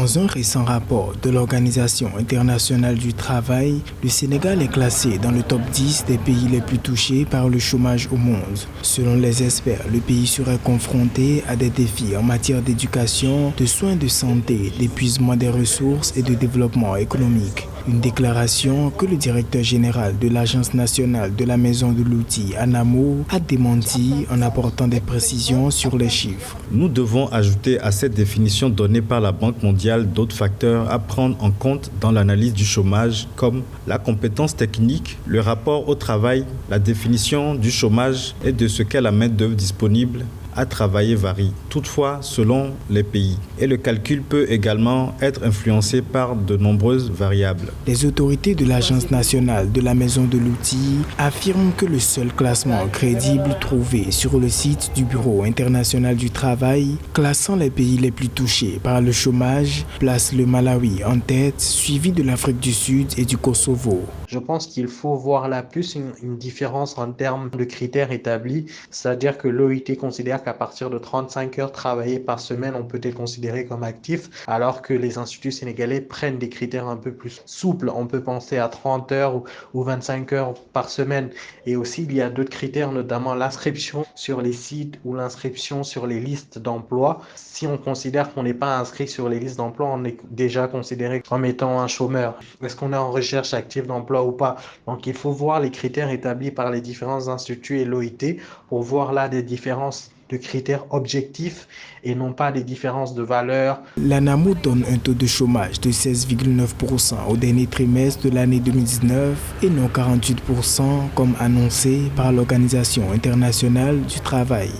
Dans un récent rapport de l'Organisation internationale du travail, le Sénégal est classé dans le top 10 des pays les plus touchés par le chômage au monde. Selon les experts, le pays serait confronté à des défis en matière d'éducation, de soins de santé, d'épuisement des ressources et de développement économique. Une déclaration que le directeur général de l'Agence nationale de la maison de l'outil, ANAMO, a démenti en apportant des précisions sur les chiffres. Nous devons ajouter à cette définition donnée par la Banque mondiale d'autres facteurs à prendre en compte dans l'analyse du chômage, comme la compétence technique, le rapport au travail, la définition du chômage et de ce qu'est la main-d'œuvre disponible à travailler varie, toutefois selon les pays. Et le calcul peut également être influencé par de nombreuses variables. Les autorités de l'Agence nationale de la maison de l'outil affirment que le seul classement crédible trouvé sur le site du Bureau international du travail, classant les pays les plus touchés par le chômage, place le Malawi en tête, suivi de l'Afrique du Sud et du Kosovo. Je pense qu'il faut voir là plus une différence en termes de critères établis, c'est-à-dire que l'OIT considère qu'à partir de 35 heures travaillées par semaine, on peut être considéré comme actif, alors que les instituts sénégalais prennent des critères un peu plus souples. On peut penser à 30 heures ou 25 heures par semaine. Et aussi, il y a d'autres critères, notamment l'inscription sur les sites ou l'inscription sur les listes d'emploi. Si on considère qu'on n'est pas inscrit sur les listes d'emploi, on est déjà considéré comme étant un chômeur. Est-ce qu'on est en recherche active d'emploi ou pas? Donc, il faut voir les critères établis par les différents instituts et l'OIT pour voir là des différences de critères objectifs et non pas des différences de valeur. L'ANAMO donne un taux de chômage de 16,9% au dernier trimestre de l'année 2019 et non 48% comme annoncé par l'Organisation internationale du travail.